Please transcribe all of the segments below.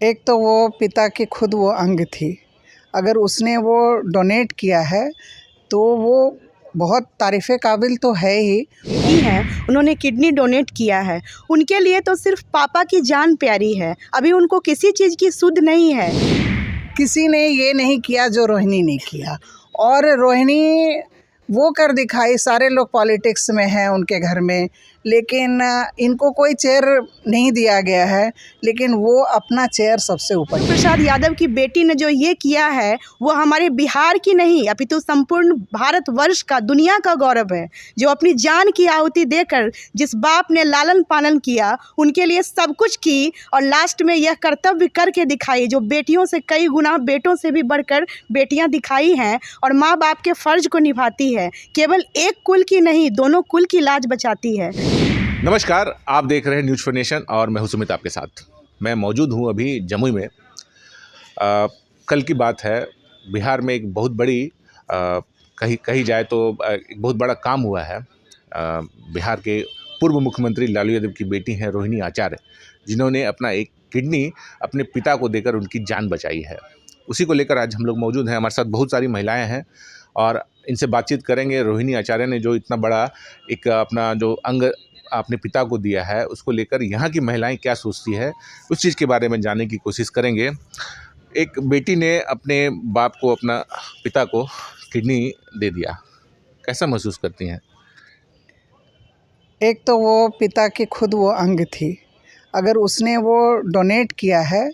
एक तो वो पिता की खुद वो अंग थी। अगर उसने वो डोनेट किया है तो वो बहुत तारीफ़े काबिल तो है ही। की हैं, उन्होंने किडनी डोनेट किया है। उनके लिए तो सिर्फ पापा की जान प्यारी है, अभी उनको किसी चीज़ की सुध नहीं है। किसी ने ये नहीं किया जो रोहिणी ने किया, और रोहिणी वो कर दिखाई। सारे लोग पॉलिटिक्स में हैं उनके घर में, लेकिन इनको कोई चेयर नहीं दिया गया है, लेकिन वो अपना चेयर सबसे ऊपर। प्रसाद यादव की बेटी ने जो ये किया है वो हमारे बिहार की नहीं अपितु संपूर्ण भारतवर्ष का, दुनिया का गौरव है। जो अपनी जान की आहुति देकर जिस बाप ने लालन पालन किया, उनके लिए सब कुछ की और लास्ट में यह कर्तव्य करके दिखाई जो बेटियों से कई गुना, बेटों से भी बढ़कर बेटियां दिखाई हैं और माँ बाप के फर्ज को निभाती है। केवल एक कुल की नहीं, दोनों कुल की लाज बचाती है। नमस्कार, आप देख रहे हैं न्यूज़ फॉर नेशन और मैं हूं सुमित आपके साथ। मैं मौजूद हूं अभी जमुई में। कल की बात है, बिहार में एक बहुत बड़ी कही जाए तो एक बहुत बड़ा काम हुआ है। बिहार के पूर्व मुख्यमंत्री लालू यादव की बेटी हैं रोहिणी आचार्य, जिन्होंने अपना एक किडनी अपने पिता को देकर उनकी जान बचाई है। उसी को लेकर आज हम लोग मौजूद हैं। हमारे साथ बहुत सारी महिलाएं हैं और इनसे बातचीत करेंगे। रोहिणी आचार्य ने जो इतना बड़ा एक अपना जो अंग अपने पिता को दिया है, उसको लेकर यहाँ की महिलाएं क्या सोचती है, उस चीज़ के बारे में जानने की कोशिश करेंगे। एक बेटी ने अपने बाप को, अपना पिता को किडनी दे दिया, कैसा महसूस करती हैं? एक तो वो पिता की खुद वो अंग थी। अगर उसने वो डोनेट किया है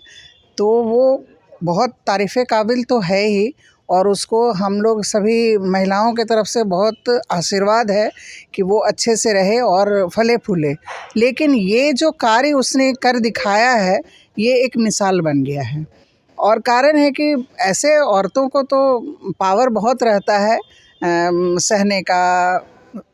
तो वो बहुत तारीफ़े काबिल तो है ही, और उसको हम लोग सभी महिलाओं की तरफ से बहुत आशीर्वाद है कि वो अच्छे से रहे और फले फूले। लेकिन ये जो कार्य उसने कर दिखाया है, ये एक मिसाल बन गया है। और कारण है कि ऐसे औरतों को तो पावर बहुत रहता है, सहने का,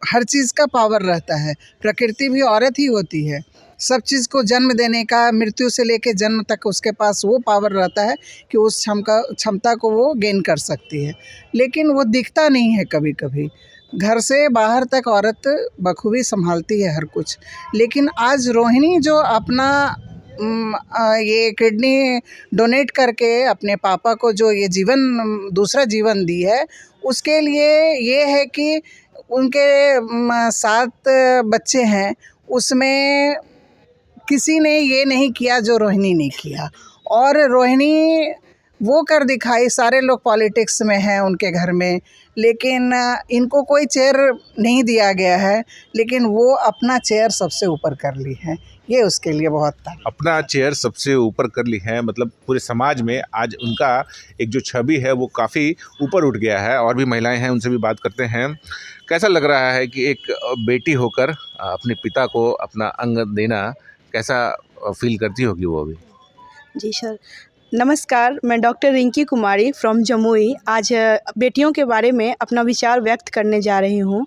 हर चीज़ का पावर रहता है। प्रकृति भी औरत ही होती है। सब चीज़ को जन्म देने का, मृत्यु से लेके जन्म तक उसके पास वो पावर रहता है कि उस क्षमता को वो गेन कर सकती है। लेकिन वो दिखता नहीं है कभी कभी। घर से बाहर तक औरत बखूबी संभालती है हर कुछ। लेकिन आज रोहिणी जो अपना ये किडनी डोनेट करके अपने पापा को जो ये दूसरा जीवन दी है, उसके लिए ये है कि उनके 7 बच्चे हैं, उसमें किसी ने ये नहीं किया जो रोहिणी ने किया। और रोहिणी वो कर दिखाई। सारे लोग पॉलिटिक्स में हैं उनके घर में, लेकिन इनको कोई चेयर नहीं दिया गया है, लेकिन वो अपना चेयर सबसे ऊपर कर ली है। ये उसके लिए बहुत था। अपना चेयर सबसे ऊपर कर ली है, मतलब पूरे समाज में आज उनका एक जो छवि है वो काफ़ी ऊपर उठ गया है। और भी महिलाएं हैं, उनसे भी बात करते हैं। कैसा लग रहा है कि एक बेटी होकर अपने पिता को अपना अंग देना, कैसा फील करती होगी वो अभी? जी सर, नमस्कार। मैं doctor Rinki Kumari from Jamui आज बेटियों के बारे में अपना विचार व्यक्त करने जा रही हूँ।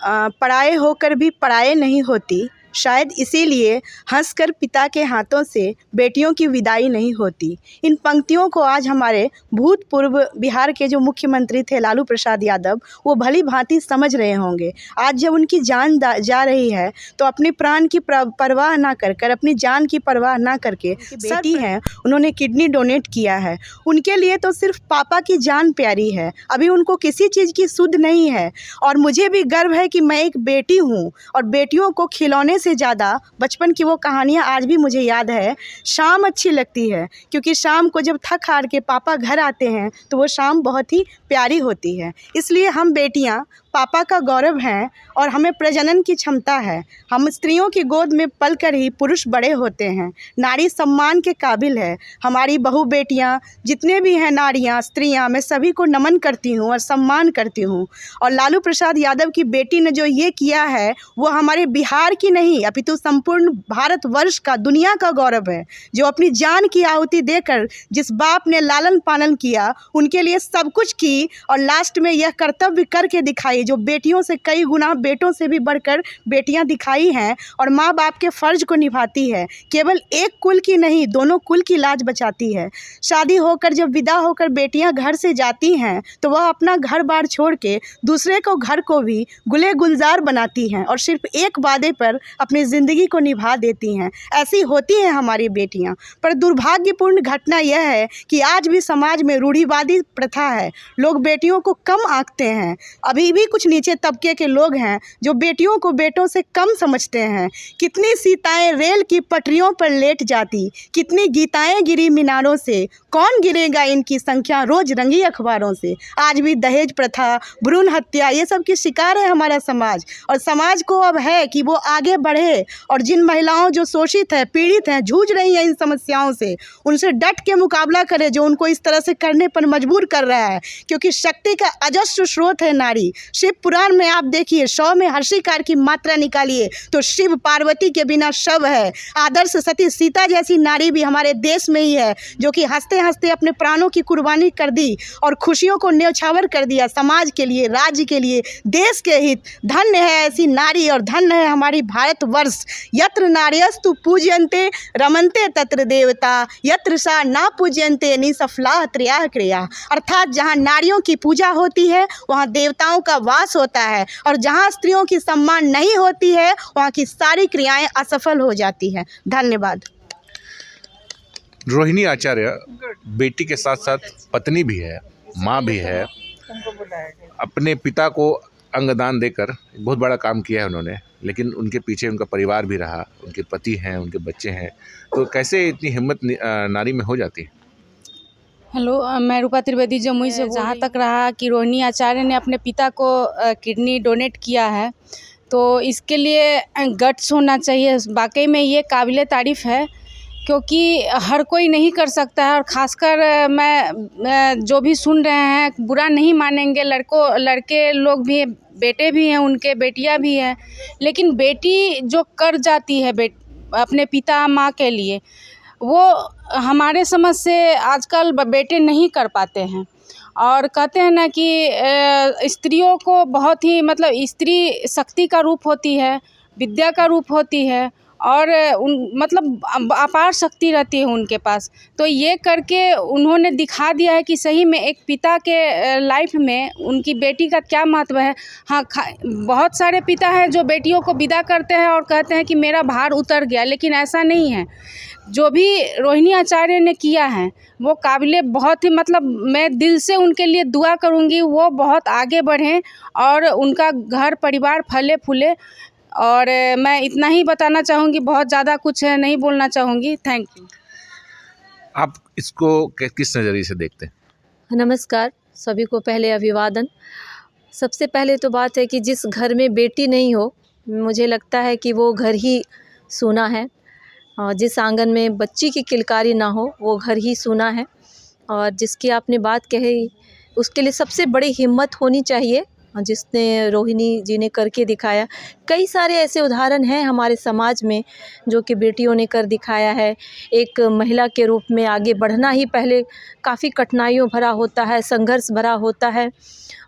पराये होकर भी पराये नहीं होती, शायद इसीलिए हंसकर पिता के हाथों से बेटियों की विदाई नहीं होती। इन पंक्तियों को आज हमारे भूतपूर्व बिहार के जो मुख्यमंत्री थे लालू प्रसाद यादव, वो भली भांति समझ रहे होंगे। आज जब उनकी जान जा रही है तो अपने प्राण की परवाह ना कर अपनी जान की परवाह ना करके बेटी हैं, उन्होंने किडनी डोनेट किया है। उनके लिए तो सिर्फ पापा की जान प्यारी है, अभी उनको किसी चीज़ की सुध नहीं है। और मुझे भी गर्व है कि मैं एक बेटी हूँ और बेटियों को खिलौने से ज़्यादा बचपन की वो कहानियाँ आज भी मुझे याद है। शाम अच्छी लगती है क्योंकि शाम को जब थक हार के पापा घर आते हैं तो वो शाम बहुत ही प्यारी होती है। इसलिए हम बेटियां पापा का गौरव हैं और हमें प्रजनन की क्षमता है। हम स्त्रियों की गोद में पलकर ही पुरुष बड़े होते हैं। नारी सम्मान के काबिल है। हमारी बहू बेटियां जितने भी हैं, नारियां, स्त्रियां, मैं सभी को नमन करती हूं और सम्मान करती हूं। और लालू प्रसाद यादव की बेटी ने जो ये किया है वो हमारे बिहार की नहीं अपितु संपूर्ण भारतवर्ष का, दुनिया का गौरव है। जो अपनी जान की आहुति देकर जिस बाप ने लालन पालन किया, उनके लिए सब कुछ की और लास्ट में यह कर्तव्य करके दिखाई माई जो बेटियों से कई गुना बेटों से भी बढ़कर बेटियां दिखाई हैं और माँ बाप के फ़र्ज को निभाती है। केवल एक कुल की नहीं, दोनों कुल की लाज बचाती है। शादी होकर जब विदा होकर बेटियां घर से जाती हैं तो वह अपना घर बार छोड़ के दूसरे को घर को भी गुले गुलजार बनाती हैं और सिर्फ एक वादे पर अपनी ज़िंदगी को निभा देती हैं। ऐसी होती हैं हमारी बेटियां। पर दुर्भाग्यपूर्ण घटना यह है कि आज भी समाज में रूढ़िवादी प्रथा है। लोग बेटियों को कम आंकते हैं। अभी भी कुछ नीचे तबके के लोग हैं जो बेटियों को बेटों से कम समझते हैं। कितनी सीताएं रेल की पटरियों पर लेट जाती, कितनी गीताएं गिरी मीनारों से, कौन गिरेगा इनकी संख्या रोज रंगी अखबारों से। आज भी दहेज प्रथा, भ्रूण हत्या, ये सब की शिकार है हमारा समाज। और समाज को अब है कि वो आगे बढ़े और जिन महिलाओं जो शोषित है, पीड़ित हैं, जूझ रही हैं इन समस्याओं से, उनसे डट के मुकाबला करे जो उनको इस तरह से करने पर मजबूर कर रहा है। क्योंकि शक्ति का अजस्र स्रोत है नारी। शिव पुराण में आप देखिए 100 में हर्षिकार की मात्रा निकालिए तो शिव पार्वती के बिना शव है। आदर्श सती सीता जैसी नारी भी हमारे देश में ही है जो कि हंसते हंसते अपने प्राणों की कुर्बानी कर दी और खुशियों को न्यौछावर कर दिया समाज के लिए, राज्य के लिए, देश के हित। धन्य है ऐसी नारी और धन्य है हमारी भारतवर्ष। यत्र नार्यस्तु पूज्यन्ते रमन्ते तत्र देवता, यत्र सा ना पूज्यन्ते निसफला त्रियाः क्रिया। अर्थात जहाँ नारियों की पूजा होती है वहाँ देवताओं का वास होता है और जहाँ स्त्रियों की सम्मान नहीं होती है वहाँ की सारी क्रियाएं असफल हो जाती हैं। धन्यवाद। रोहिणी आचार्य बेटी के साथ साथ पत्नी भी है, माँ भी है। अपने पिता को अंगदान देकर बहुत बड़ा काम किया है उन्होंने, लेकिन उनके पीछे उनका परिवार भी रहा, उनके पति हैं, उनके बच्चे हैं। तो कैसे इतनी हिम्मत नारी में हो जाती है? हेलो, मैं रूपा त्रिवेदी जमुई से। जहाँ तक रहा कि रोहिणी आचार्य ने अपने पिता को किडनी डोनेट किया है, तो इसके लिए गट्स होना चाहिए। वाकई में ये काबिले तारीफ़ है, क्योंकि हर कोई नहीं कर सकता है। और ख़ासकर मैं जो भी सुन रहे हैं बुरा नहीं मानेंगे, लड़के लोग भी, बेटे भी हैं उनके, बेटियां भी हैं, लेकिन बेटी जो कर जाती है अपने पिता माँ के लिए, वो हमारे समझ से आजकल बेटे नहीं कर पाते हैं। और कहते हैं ना कि स्त्रियों को बहुत ही स्त्री शक्ति का रूप होती है, विद्या का रूप होती है और अपार शक्ति रहती है उनके पास। तो ये करके उन्होंने दिखा दिया है कि सही में एक पिता के लाइफ में उनकी बेटी का क्या महत्व है। हाँ, बहुत सारे पिता हैं जो बेटियों को विदा करते हैं और कहते हैं कि मेरा भार उतर गया, लेकिन ऐसा नहीं है। जो भी रोहिणी आचार्य ने किया है वो काबिले बहुत ही मैं दिल से उनके लिए दुआ करूँगी, वो बहुत आगे बढ़ें और उनका घर परिवार फले फूले। और मैं इतना ही बताना चाहूँगी, बहुत ज़्यादा कुछ नहीं बोलना चाहूँगी। Thank you. आप इसको किस नज़रिए से देखते हैं? नमस्कार, सभी को पहले अभिवादन। सबसे पहले तो बात है कि जिस घर में बेटी नहीं हो, मुझे लगता है कि वो घर ही सूना है। और जिस आंगन में बच्ची की किलकारी ना हो वो घर ही सूना है। और जिसकी आपने बात कही उसके लिए सबसे बड़ी हिम्मत होनी चाहिए, जिसने रोहिणी जी ने करके दिखाया। कई सारे ऐसे उदाहरण हैं हमारे समाज में जो कि बेटियों ने कर दिखाया है। एक महिला के रूप में आगे बढ़ना ही पहले काफ़ी कठिनाइयों भरा होता है, संघर्ष भरा होता है।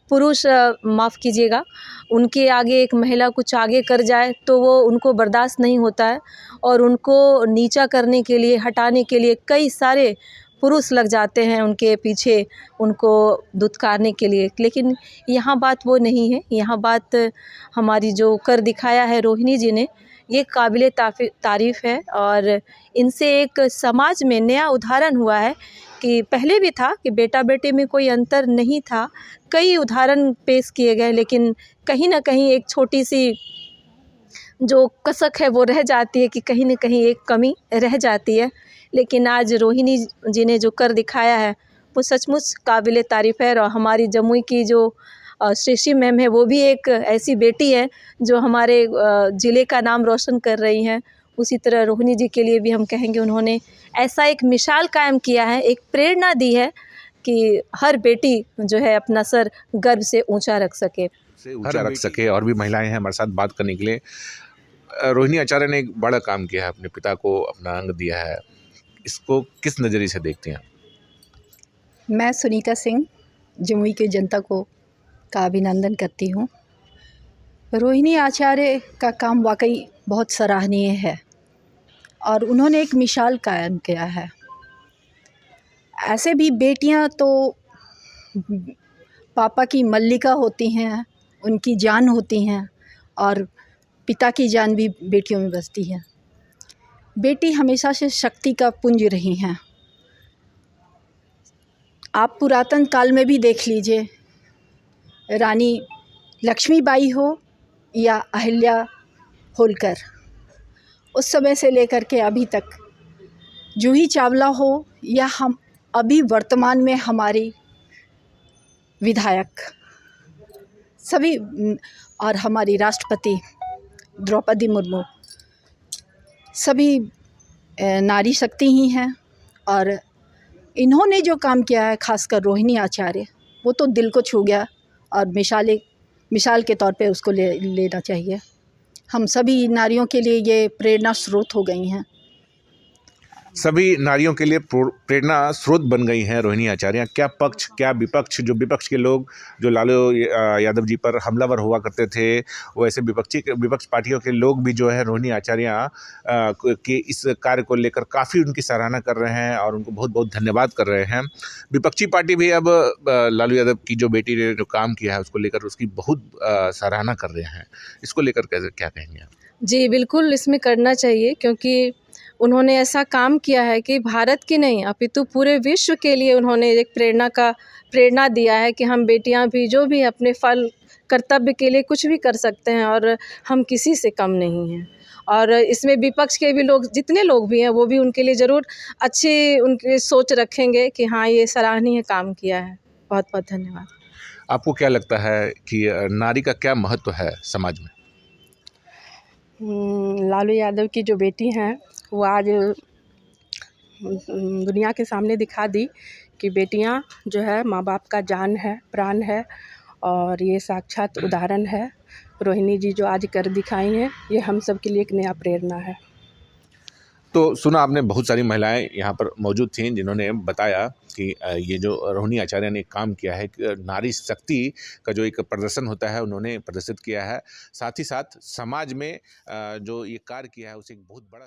पुरुष माफ़ कीजिएगा, उनके आगे एक महिला कुछ आगे कर जाए तो वो उनको बर्दाश्त नहीं होता है और उनको नीचा करने के लिए, हटाने के लिए कई सारे पुरुष लग जाते हैं उनके पीछे, उनको दुत्कारने के लिए। लेकिन यहाँ बात वो नहीं है। यहाँ बात हमारी जो कर दिखाया है रोहिणी जी ने, ये काबिले तारीफ़ है। और इनसे एक समाज में नया उदाहरण हुआ है कि पहले भी था कि बेटा बेटे में कोई अंतर नहीं था, कई उदाहरण पेश किए गए, लेकिन कहीं ना कहीं एक छोटी सी जो कसक है वो रह जाती है कि कहीं ना कहीं एक कमी रह जाती है। लेकिन आज रोहिणी जी ने जो कर दिखाया है वो सचमुच काबिले तारीफ़ है। और हमारी जमुई की जो श्रेषी मैम है वो भी एक ऐसी बेटी है जो हमारे ज़िले का नाम रोशन कर रही हैं। उसी तरह रोहिणी जी के लिए भी हम कहेंगे, उन्होंने ऐसा एक मिसाल कायम किया है, एक प्रेरणा दी है कि हर बेटी जो है अपना सर गर्व से ऊंचा रख सके। और भी महिलाएं हैं हमारे साथ बात करने के लिए। रोहिणी आचार्य ने एक बड़ा काम किया है, अपने पिता को अपना अंग दिया है, इसको किस नज़रिए से देखते हैं? मैं सुनीता सिंह जमुई की जनता का अभिनंदन करती हूँ रोहिणी आचार्य का काम वाकई बहुत सराहनीय है और उन्होंने एक मिसाल कायम किया है। ऐसे भी बेटियां तो पापा की मल्लिका होती हैं, उनकी जान होती हैं और पिता की जान भी बेटियों में बसती है। बेटी हमेशा से शक्ति का पुंज रही हैं। आप पुरातन काल में भी देख लीजिए, रानी लक्ष्मीबाई हो या अहिल्या होलकर, उस समय से लेकर के अभी तक जूही चावला हो या हम अभी वर्तमान में हमारी विधायक सभी और हमारी राष्ट्रपति द्रौपदी मुर्मू, सभी नारी शक्ति ही हैं। और इन्होंने जो काम किया है, खासकर रोहिणी आचार्य, वो तो दिल को छू गया और मिसाल के तौर पे उसको लेना चाहिए। हम सभी नारियों के लिए ये प्रेरणा स्रोत हो गई हैं। सभी नारियों के लिए प्रेरणा स्रोत बन गई हैं रोहिणी आचार्य। क्या पक्ष क्या विपक्ष, जो विपक्ष के लोग जो लालू यादव जी पर हमलावर हुआ करते थे, वैसे विपक्ष पार्टियों के लोग भी जो है रोहिणी आचार्य के इस कार्य को लेकर काफ़ी उनकी सराहना कर रहे हैं और उनको बहुत बहुत धन्यवाद कर रहे हैं। विपक्षी पार्टी भी अब लालू यादव की जो बेटी ने जो काम किया है उसको लेकर उसकी बहुत सराहना कर रहे हैं। इसको लेकर कैसे क्या कहेंगे आप? जी बिल्कुल, इसमें करना चाहिए क्योंकि उन्होंने ऐसा काम किया है कि भारत की नहीं अपितु पूरे विश्व के लिए उन्होंने एक प्रेरणा दिया है कि हम बेटियां भी जो भी अपने फल कर्तव्य के लिए कुछ भी कर सकते हैं और हम किसी से कम नहीं हैं। और इसमें विपक्ष के भी लोग, जितने लोग भी हैं, वो भी उनके लिए ज़रूर अच्छी उनकी सोच रखेंगे कि हाँ, ये सराहनीय काम किया है। बहुत बहुत धन्यवाद। आपको क्या लगता है कि नारी का क्या महत्व है समाज में? लालू यादव की जो बेटी हैं वो आज दुनिया के सामने दिखा दी कि बेटियां जो है माँ बाप का जान है, प्राण है और ये साक्षात उदाहरण है। रोहिणी जी जो आज कर दिखाई हैं, ये हम सब के लिए एक नया प्रेरणा है। तो सुना आपने, बहुत सारी महिलाएं यहाँ पर मौजूद थीं जिन्होंने बताया कि ये जो रोहिणी आचार्य ने काम किया है, नारी शक्ति का जो एक प्रदर्शन होता है उन्होंने प्रदर्शित किया है। साथ ही साथ समाज में जो ये कार्य किया है उसे एक बहुत बड़ा